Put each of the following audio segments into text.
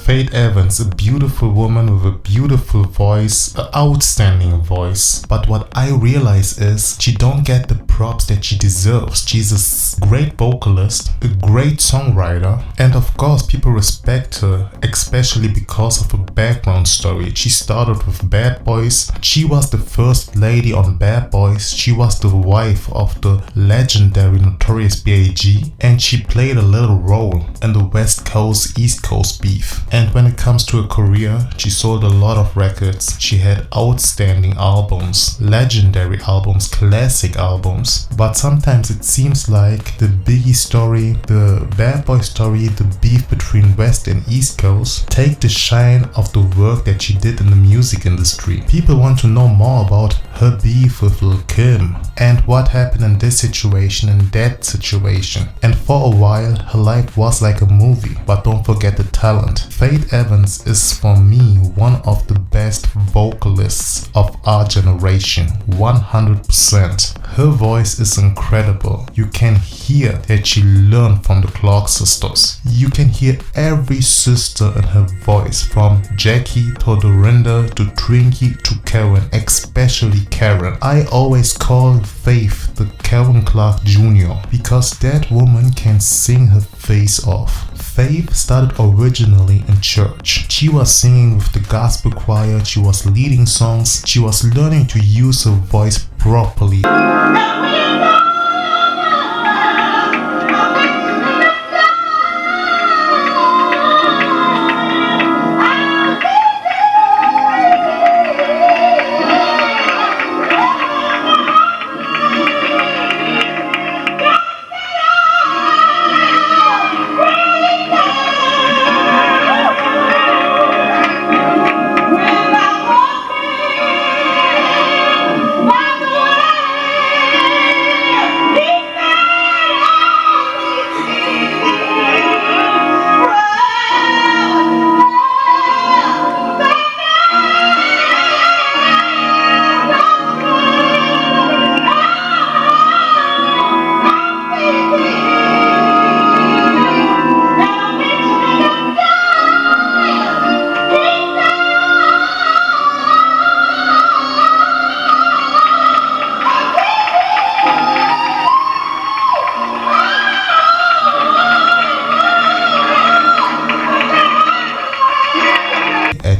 Faith Evans, a beautiful woman with a beautiful voice, an outstanding voice. But what I realize is she don't get the props that she deserves. She's a great vocalist, a great songwriter, and of course people respect her, especially because of her background story. She started with Bad Boys. She was the first lady on Bad Boys. She was the wife of the legendary Notorious B.I.G. and she played a little role in the West Coast East Coast beef. And when it comes to her career, she sold a lot of records. She had outstanding albums, legendary albums, classic albums. But sometimes it seems like the Biggie story, the Bad Boy story, the beef between West and East Coast take the shine of the work that she did in the music industry. People want to know more about her beef with Lil' Kim and what happened in this situation and that situation. And for a while her life was like a movie. But don't forget the talent. Faith Evans is for me one of the best vocalists of our generation, 100%. Her voice is incredible. You can hear that she learned from the Clark sisters. You can hear every sister in her voice, from Jackie to Dorinda to Trinky to Karen, especially Karen. I always call Faith the Karen Clark Jr. because that woman can sing her face off. Faith started originally in church. She was singing with the gospel choir, she was leading songs, she was learning to use her voice properly.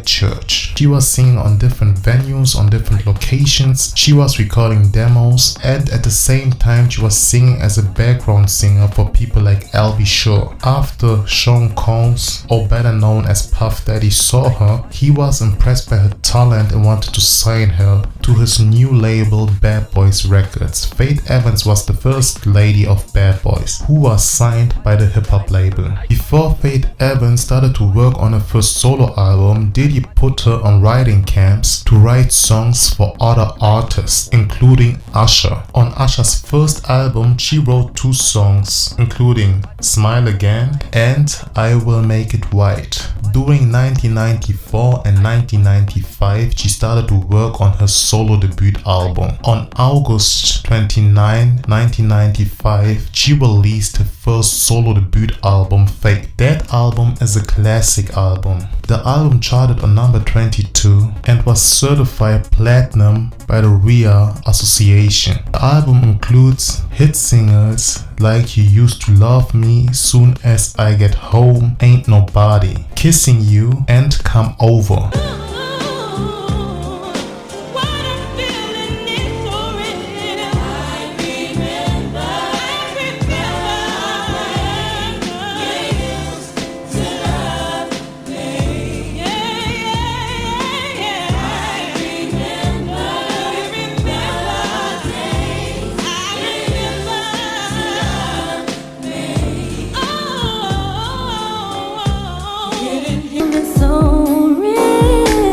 Church. She was singing on different venues, on different locations. She was recording demos, and at the same time she was singing as a background singer for people like Albie Shore. After Sean Combs, or better known as Puff Daddy, saw her, he was impressed by her talent and wanted to sign her to his new label Bad Boys Records. Faith Evans was the first lady of Bad Boys who was signed by the hip hop label. Before Faith Evans started to work on her first solo album, Diddy put her on writing camps to write songs for other artists, including Usher. On Usher's first album, she wrote 2 songs, including Smile Again and I Will Make It White. During 1994 and 1995, she started to work on her solo debut album. On August 29, 1995, she released her first solo debut album, Fake. That album is a classic album. The album charted on number 22 and was certified platinum by the RIA Association. The album includes hit singles like You Used to Love Me, Soon as I Get Home, Ain't Nobody, Kissing You, and Come Over. So real.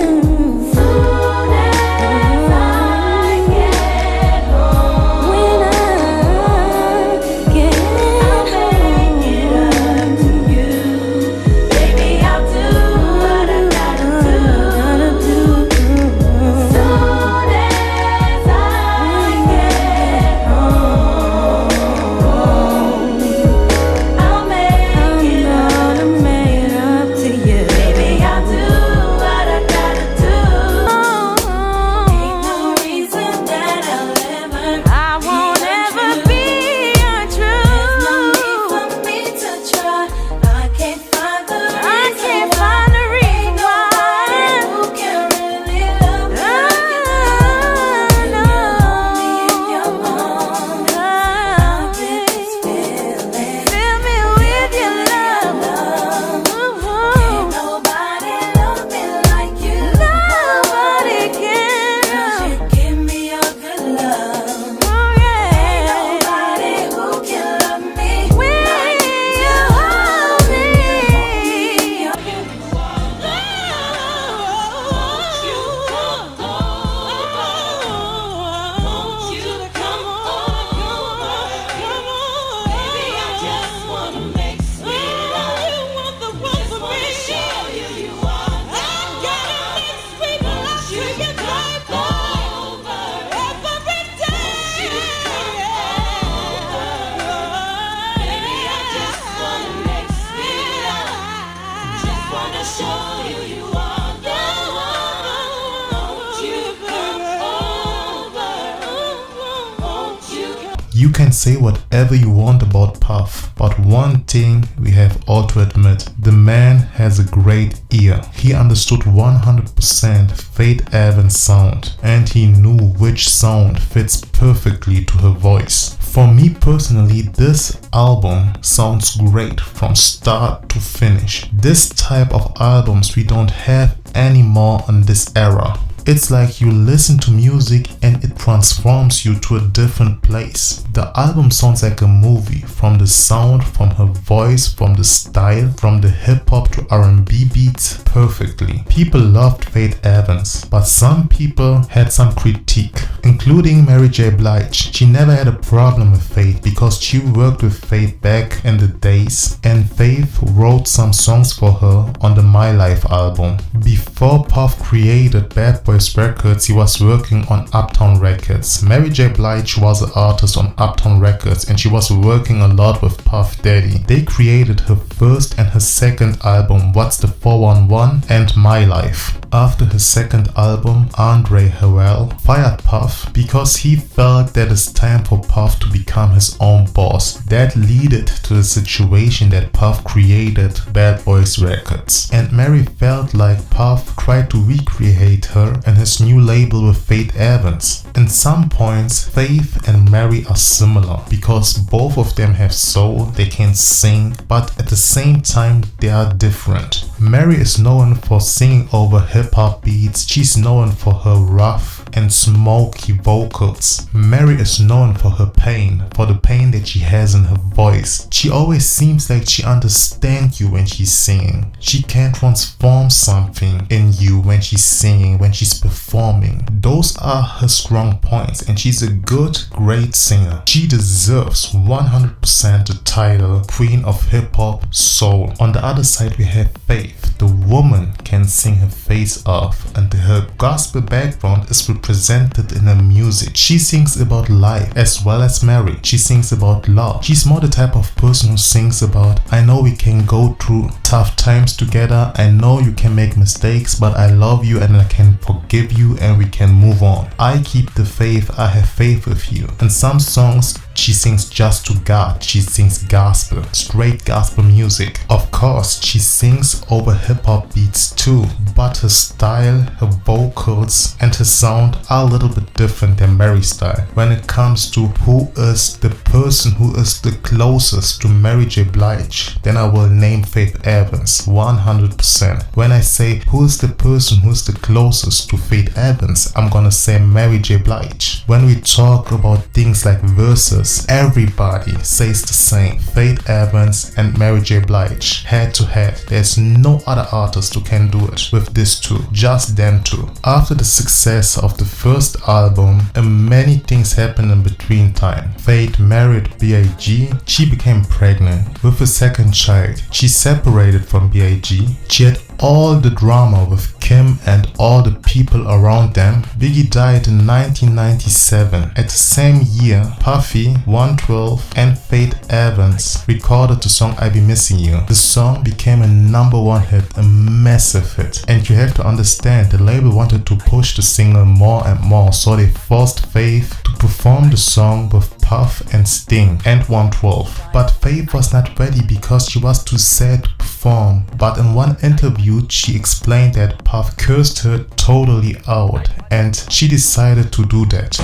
You can say whatever you want about Puff, but one thing we have all to admit, the man has a great ear. He understood 100% Faith Evans' sound, and he knew which sound fits perfectly to her voice. For me personally, this album sounds great from start to finish. This type of albums we don't have anymore in this era. It's like you listen to music and it transforms you to a different place. The album sounds like a movie, from the sound, from her voice, from the style, from the hip hop to R&B beats, perfectly. People loved Faith Evans, but some people had some critique, including Mary J. Blige. She never had a problem with Faith because she worked with Faith back in the days, and Faith wrote some songs for her on the My Life album. Before Puff created Bad Boy Records, he was working on Uptown Records. Mary J. Blige was an artist on Uptown Records, and she was working a lot with Puff Daddy. They created her first and her second album, What's the 411 and My Life. After his second album, Andre Harrell fired Puff because he felt that it's time for Puff to become his own boss. That led to the situation that Puff created Bad Boys Records. And Mary felt like Puff tried to recreate her and his new label with Faith Evans. In some points, Faith and Mary are similar because both of them have soul, they can sing, but at the same time they are different. Mary is known for singing over hip-hop beats. She's known for her rough and smoky vocals. Mary is known for her pain, for the pain that she has in her voice. She always seems like she understands you when she's singing. She can transform something in you when she's singing, when she's performing. Those are her strong points, and she's a good, great singer. She deserves 100% the title Queen of Hip Hop Soul. On the other side we have Faith. The woman can sing her face off, and her gospel background is represented in her music. She sings about life as well as Mary. She sings about love. She's more the type of person who sings about, I know we can go through tough times together, I know you can make mistakes, but I love you and I can forgive you and we can move on. I keep the faith, I have faith with you. In some songs she sings just to God. She sings gospel, straight gospel music. Of course, she sings over hip-hop beats too, but her style, her vocals and her sound are a little bit different than Mary's style. When it comes to who is the person who is the closest to Mary J. Blige, then I will name Faith Evans 100%. When I say who is the person who is the closest to Faith Evans, I'm gonna say Mary J. Blige. When we talk about things like verses, everybody says the same. Faith Evans and Mary J. Blige, head to head. There's no other artist who can do it with these two, just them two. After the success of the first album, many things happened in between time. Faith married B.I.G. She became pregnant with a second child. She separated from B.I.G. She had all the drama with Kim and all the people around them. Biggie died in 1997. At the same year, Puffy, 112 and Faith Evans recorded the song I Be Missing You. The song became a #1 hit, a massive hit. And you have to understand, the label wanted to push the single more and more, so they forced Faith to perform the song with Puff and Sting and 112. But Faith was not ready because she was too sad to perform. But in one interview she explained that Puff cursed her totally out and she decided to do that.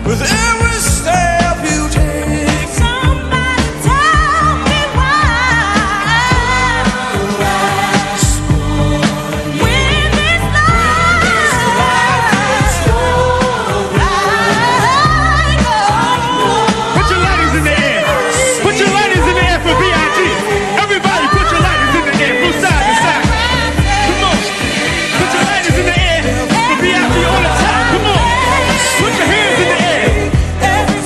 With every step you take, somebody tell me why. When this life is so right. Put your lighters in the air. Put your lighters in the air for B.I.G. Everybody put your lighters in the air from side to side. Come on. Put your lighters in the air for B.I.G. on the top. Come on. Put your hands in the air. Every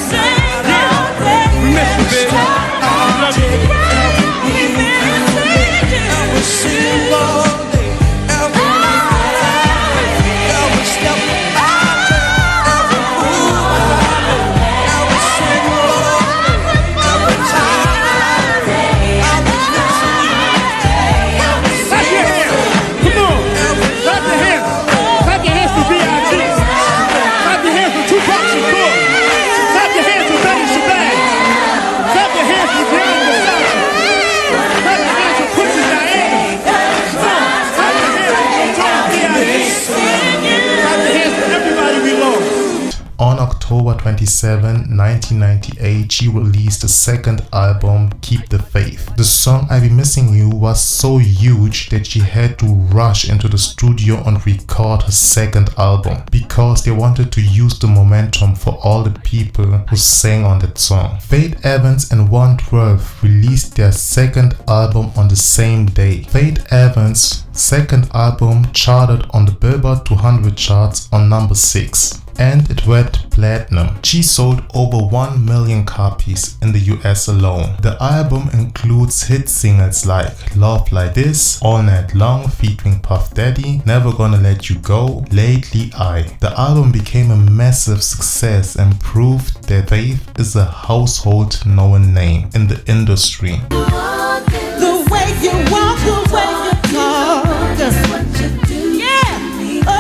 October 27, 1998, she released the second album, Keep the Faith. The song I Be Missing You was so huge that she had to rush into the studio and record her second album because they wanted to use the momentum for all the people who sang on that song. Faith Evans and 112 released their second album on the same day. Faith Evans' second album charted on the Billboard 200 charts on number 6. And it went platinum. She sold over 1 million copies in the US alone. The album includes hit singles like Love Like This, All Night Long featuring Puff Daddy, Never Gonna Let You Go, Lately I. The album became a massive success and proved that Faith is a household known name in the industry. The way you walk, the way you talk, that's what you do. Yeah. Oh,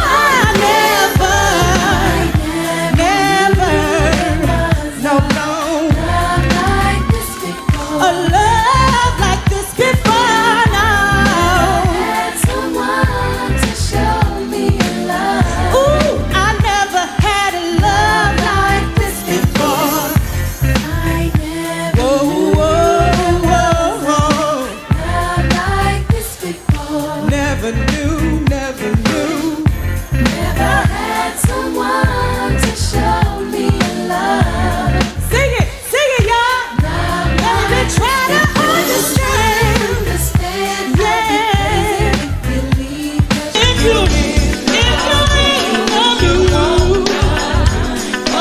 I never, no, love like this before. A love like this before. No. Had someone to show me love. Ooh, I never had a love like this before. I never. Whoa, whoa, whoa, whoa. Love like this before. Never knew, never knew. Never had someone to show me love. Sing it, y'all. Let me try to understand. Yeah. If you love you. Oh,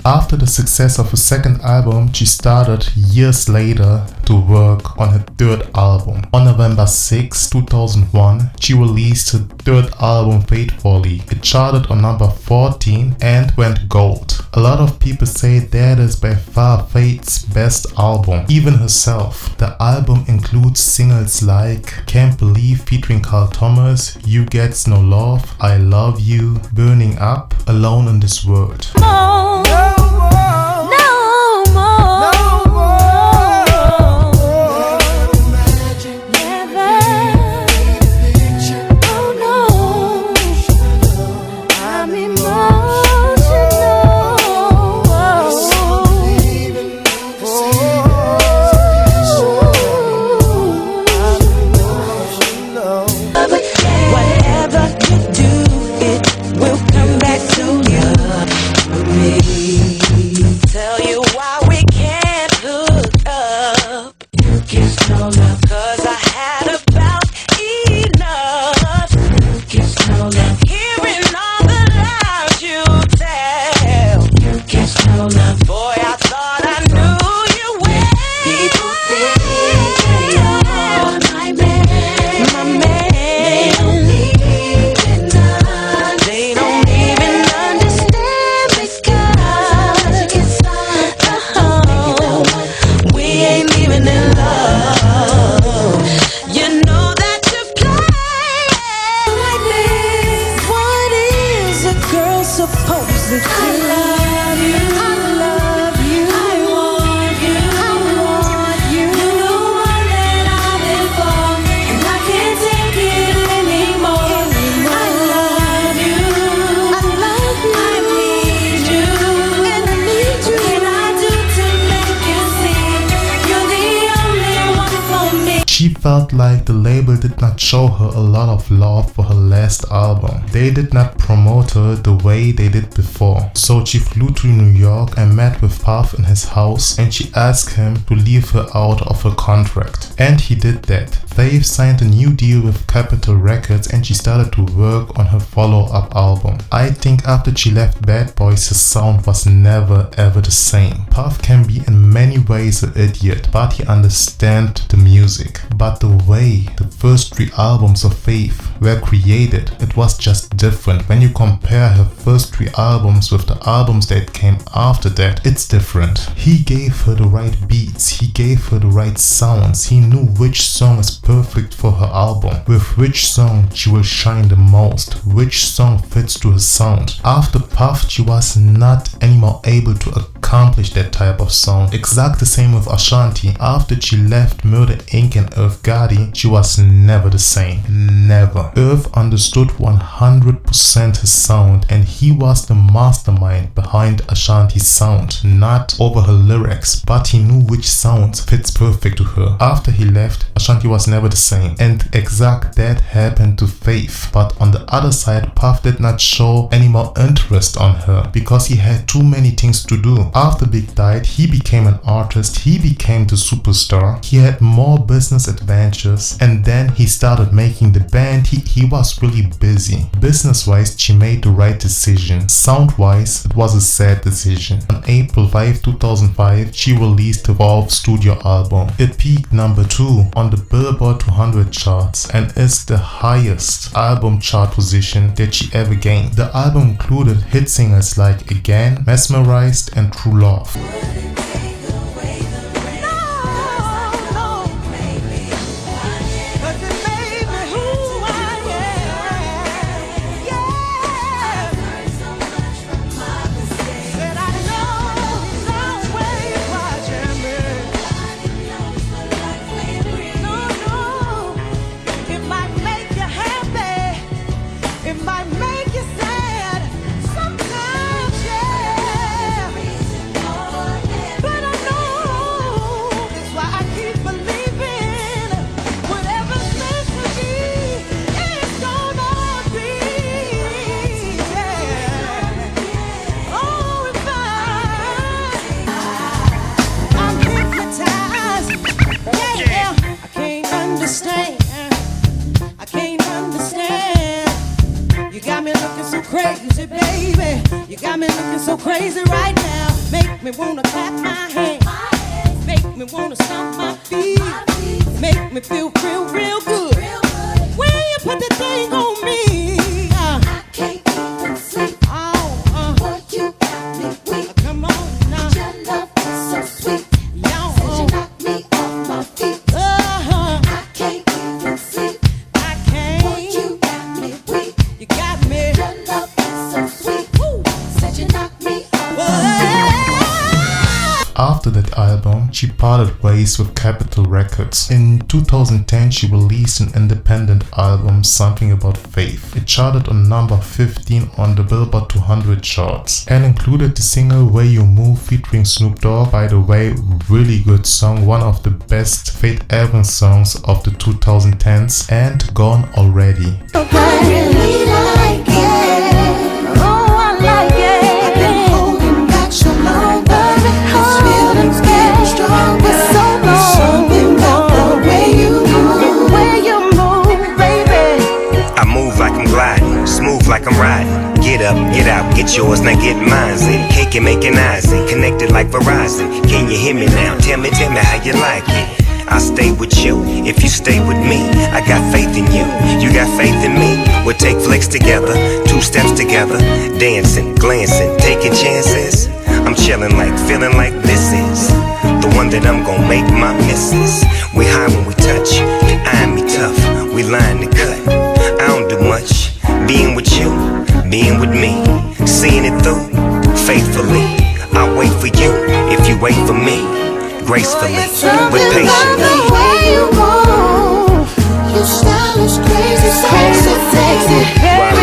After the success of her second album, she started years later to work on her third album. On November 6, 2001, she released her third album, Faithfully. It charted on number 14 and went gold. A lot of people say that is by far Faith's best album, even herself. The album includes singles like Can't Believe featuring Carl Thomas, You Gets No Love, I Love You, Burning Up, Alone in This World. Whatever you do, it will come back to you. Me. felt like the label did not show her a lot of love for her last album. They did not promote her the way they did before. So she flew to New York and met with Puff in his house, and she asked him to leave her out of her contract. And he did that. Faith signed a new deal with Capitol Records and she started to work on her follow-up album. I think after she left Bad Boys, his sound was never ever the same. Puff can be in many ways an idiot, but he understands the music. But the way the first 3 albums of Faith were created, it was just different. When you compare her first 3 albums with the albums that came after that, it's different. He gave her the right beats, he gave her the right sounds, he knew which song is perfect for her album, with which song she will shine the most, which song fits to her sound. After Puff, she was not anymore able to accomplish that type of sound. Exact the same with Ashanti. After she left Murder Inc. and Irv Gotti, she was never the same. Never. Irv understood 100% his sound, and he was the mastermind behind Ashanti's sound, not over her lyrics, but he knew which sounds fits perfect to her. After he left, Ashanti was never the same, and exact that happened to Faith. But on the other side, Puff did not show any more interest on her because he had too many things to do. After Big died, he became an artist, he became the superstar, he had more business adventures, and then he started making the band. He was really busy. Business wise, she made the right decision. Sound wise, it was a sad decision. On April 5, 2005, she released the Valve studio album. It peaked number 2 on the Billboard 200 charts and is the highest album chart position that she ever gained. The album included hit singles like Again, Mesmerized, and True Love. Crazy, baby, you got me looking so crazy right now. Make me wanna clap my hands, make me wanna stomp my feet, make me feel real good. When you put the thing on me, I can't even sleep. Boy, you got me weak. Come on now, your love is so sweet. Said you knocked me off my feet. I can't even sleep. I can't. Boy, you got me weak. You got me. Your love is so sweet. Said you knocked me off my feet. After that album, she parted ways with Capitol Records. In 2010, she released an independent album, Something About Faith. It charted on number 15 on the Billboard 200 charts and included the single Way You Move featuring Snoop Dogg. By the way, really good song, one of the best Faith Evans songs of the 2010s, and Gone Already. I really like it. Oh, I like it. I've been holding back so long, but this feeling's getting stronger. So long. Something about the way you move, baby. I move like I'm gliding, smooth like I'm riding. Get up, get out, get yours, now get mine. Cake and making eyes, connected like Verizon. Can you hear me now? Tell me how you like it. I stay with you if you stay with me. I got faith in you, you got faith in me. We'll take flicks together, 2 steps together, dancing, glancing, taking chances. I'm chilling like, feeling like this is the one that I'm gonna make my missus. We high when we touch, eyeing me tough, we line the cut. I don't do much, being with you, being with me, seeing it through, faithfully. I'll wait for you if you wait for me, gracefully, with patience. The way you move, your style is crazy, sexy, very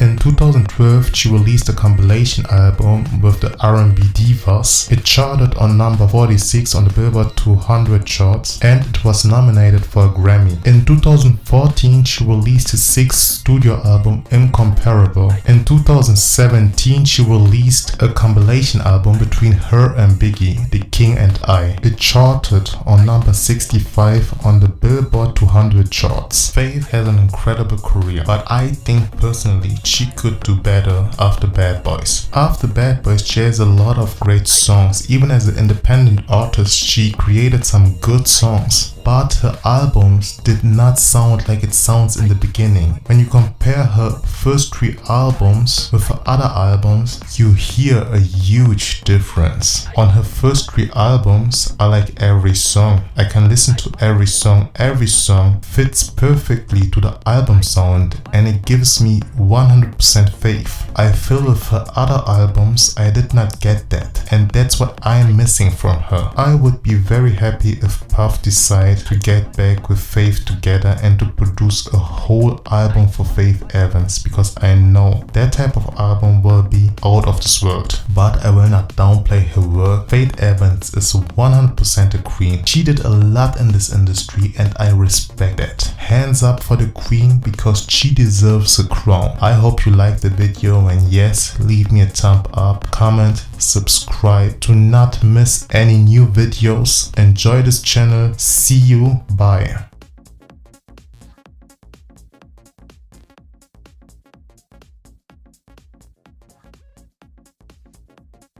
In 2012, she released a compilation album with the R&B Divas. It charted on number 46 on the Billboard 200 charts and it was nominated for a Grammy. In 2014, she released his 6th studio album, Incomparable. In 2017, she released a compilation album between her and Biggie, The King and I. It charted on number 65 on the Billboard 200 charts. Faith has an incredible career, but I think personally she could do better after Bad Boys. After Bad Boys, she has a lot of great songs. Even as an independent artist, she created some good songs, but her albums did not sound like it sounds in the beginning. When you compare her first 3 albums with her other albums, you hear a huge difference. On her first 3 albums, I like every song. I can listen to every song. Every song fits perfectly to the album sound and it gives me 100% faith. I feel with her other albums, I did not get that, and that's what I'm missing from her. I would be very happy if Puff decides to get back with Faith together and to produce a whole album for Faith Evans, because I know that type of album will be out of this world. But I will not downplay her work. Faith Evans is 100% a queen. She did a lot in this industry and I respect that. Hands up for the queen because she deserves a crown. I hope you liked the video, and yes, leave me a thumb up, comment, subscribe to not miss any new videos. Enjoy this channel. See you. Bye.